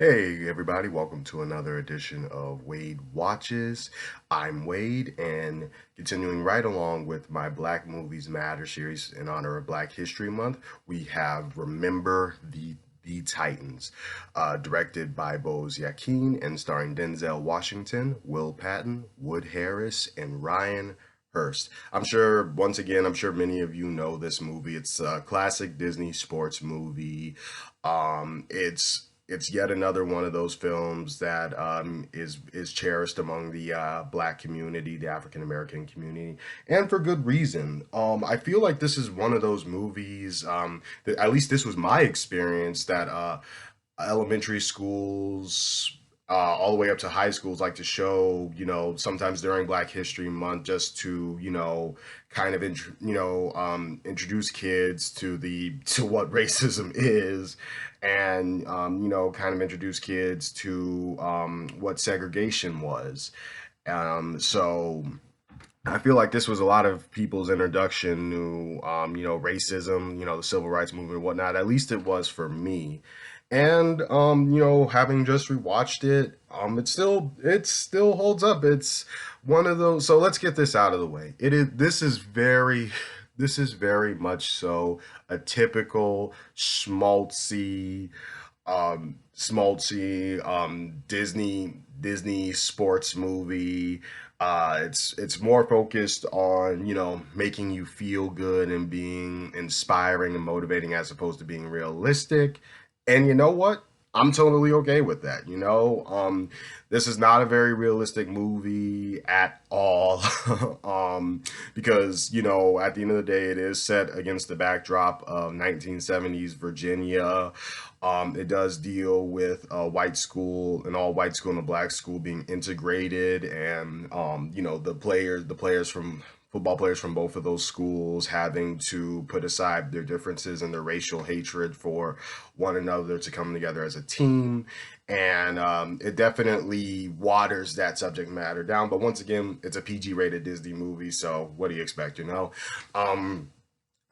Hey everybody, welcome to another edition of Wade Watches. I'm Wade, and continuing right along with my Black Movies Matter series in honor of Black History Month, we have Remember the Titans, directed by Bose Yakin and starring Denzel Washington, Will Patton, Wood Harris, and Ryan Hurst. I'm sure many of you know this movie. It's a classic Disney sports movie. It's yet another one of those films that is cherished among the Black community, the African American community, and for good reason. I feel like this is one of those movies that, at least this was my experience, that elementary schools, all the way up to high schools, like to show, sometimes during Black History Month, just to, kind of, introduce kids to what racism is, and, kind of introduce kids to what segregation was. So I feel like this was a lot of people's introduction to, racism, the civil rights movement and whatnot. At least it was for me. And having just rewatched it, it still holds up. It's one of those. So let's get this out of the way. It is. This is very much so a typical Disney sports movie. It's more focused on, making you feel good and being inspiring and motivating, as opposed to being realistic. And you know what? I'm totally okay with that. This is not a very realistic movie at all. Because, at the end of the day, it is set against the backdrop of 1970s Virginia. It does deal with a white school, an all white school and a black school being integrated, and the players from football players from both of those schools having to put aside their differences and their racial hatred for one another to come together as a team. And it definitely waters that subject matter down. But once again, it's a PG rated Disney movie, so what do you expect?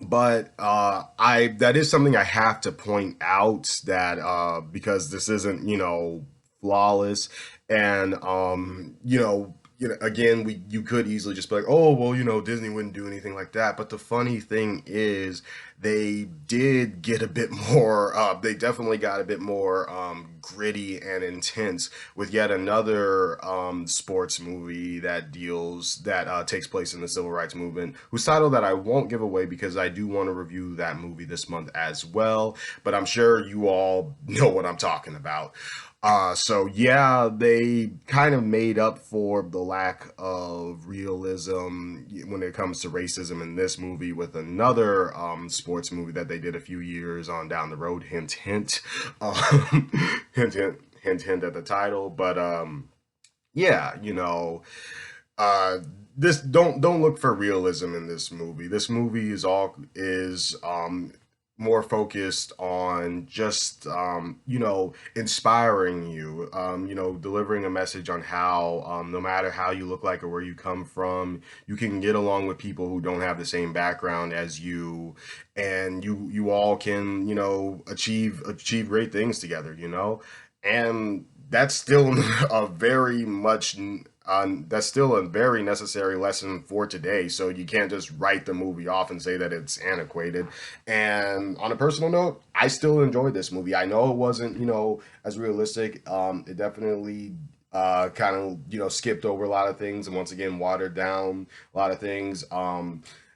But I that is something I have to point out, that because this isn't, flawless. And again, we you could easily just be like, oh well, Disney wouldn't do anything like that. But the funny thing is, they did get a bit more. They definitely got a bit more gritty and intense with yet another sports movie that takes place in the civil rights movement, whose title that I won't give away because I do want to review that movie this month as well. But I'm sure you all know what I'm talking about. So yeah, they kind of made up for the lack of realism when it comes to racism in this movie with another sports movie that they did a few years on down the road. Hint, hint, um, hint, hint, hint, hint at the title. But yeah, uh, this don't look for realism in this movie. This movie is more focused on just inspiring you, delivering a message on how, no matter how you look like or where you come from, you can get along with people who don't have the same background as you, and you all can, achieve great things together. And that's still a very much that's still a very necessary lesson for today. So you can't just write the movie off and say that it's antiquated. And on a personal note, I still enjoyed this movie. I know it wasn't, as realistic. It definitely kind of, skipped over a lot of things, and once again watered down a lot of things.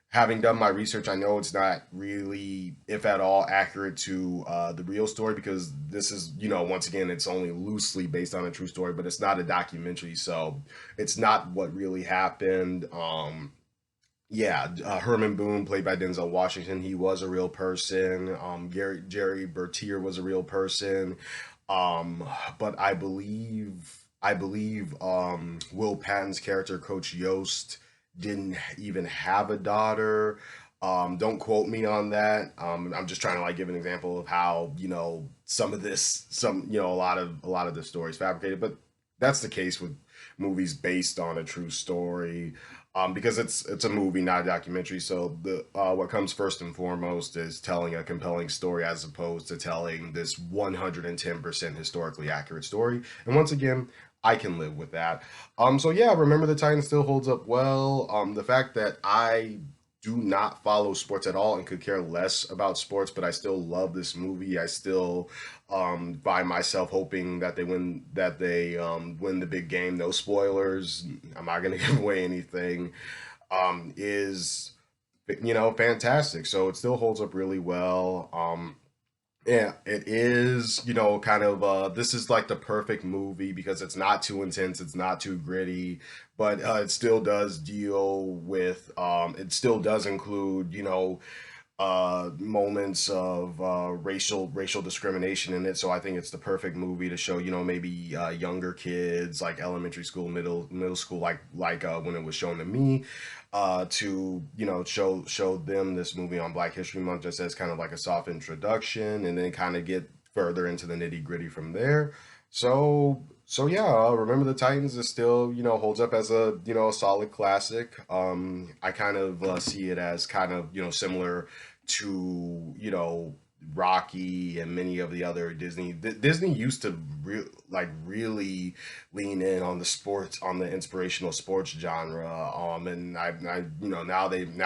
Having done my research, I know it's not really, if at all, accurate to the real story, because this is, once again, it's only loosely based on a true story, but it's not a documentary, so it's not what really happened. Yeah, Herman Boone, played by Denzel Washington, he was a real person. Jerry Bertier was a real person. Um, but I believe Will Patton's character, Coach Yost, didn't even have a daughter. Don't quote me on that. I'm just trying to like give an example of how, a lot of the stories fabricated, but that's the case with movies based on a true story. because it's a movie, not a documentary. So the what comes first and foremost is telling a compelling story as opposed to telling this 110% historically accurate story. And once again, I can live with that. So yeah, Remember the Titans still holds up well. The fact that I do not follow sports at all and could care less about sports, but I still love this movie. I still find myself hoping that they win the big game. No spoilers. I'm not gonna give away anything. Is fantastic. So it still holds up really well. Yeah, it is, kind of this is like the perfect movie because it's not too intense, it's not too gritty, but it still does deal with it still does include, moments of racial discrimination in it. So I think it's the perfect movie to show, maybe younger kids, like elementary school, middle school, like when it was shown to me, to show them this movie on Black History Month just as kind of like a soft introduction, and then kind of get further into the nitty gritty from there. So yeah, Remember the Titans is still, holds up as a, a solid classic. I kind of see it as kind of, similar to, Rocky and many of the other Disney used to really lean in on the sports, on the inspirational sports genre. And now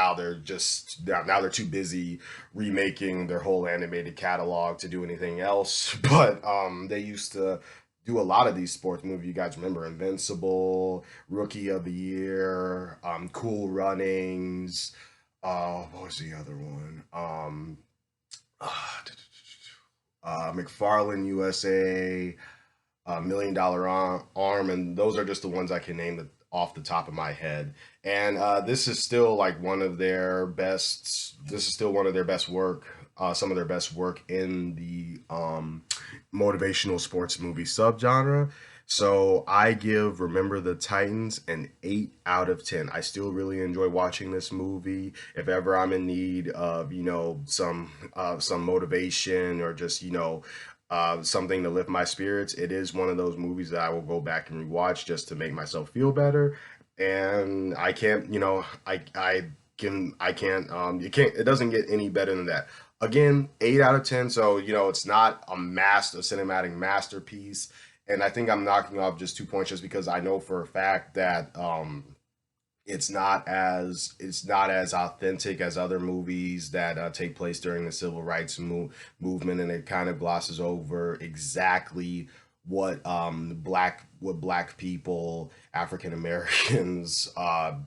they're too busy remaking their whole animated catalog to do anything else. But they used to do a lot of these sports movies. You guys remember Invincible, Rookie of the Year, Cool Runnings. What was the other one? Uh, McFarlane USA, Million Dollar Arm, and those are just the ones I can name off the top of my head. And this is still like one of their best. This is still one of their best work. Some of their best work in the motivational sports movie subgenre. So I give Remember the Titans an 8 out of 10. I still really enjoy watching this movie. If ever I'm in need of, some motivation or just, something to lift my spirits, it is one of those movies that I will go back and rewatch just to make myself feel better. And I can't, I can't, it doesn't get any better than that. Again, 8 out of 10. So, it's not a cinematic masterpiece. And I think I'm knocking off just 2 points just because I know for a fact that it's not as authentic as other movies that take place during the civil rights movement, and it kind of glosses over exactly what black people, African Americans,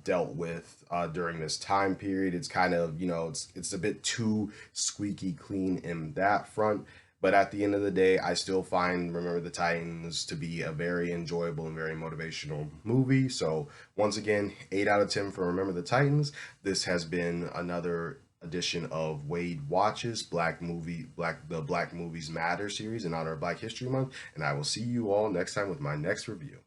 dealt with during this time period. It's kind of, it's a bit too squeaky clean in that front. But at the end of the day, I still find Remember the Titans to be a very enjoyable and very motivational movie. So once again, 8 out of 10 for Remember the Titans. This has been another edition of Wade Watches the Black Movies Matter series in honor of Black History Month, and I will see you all next time with my next review.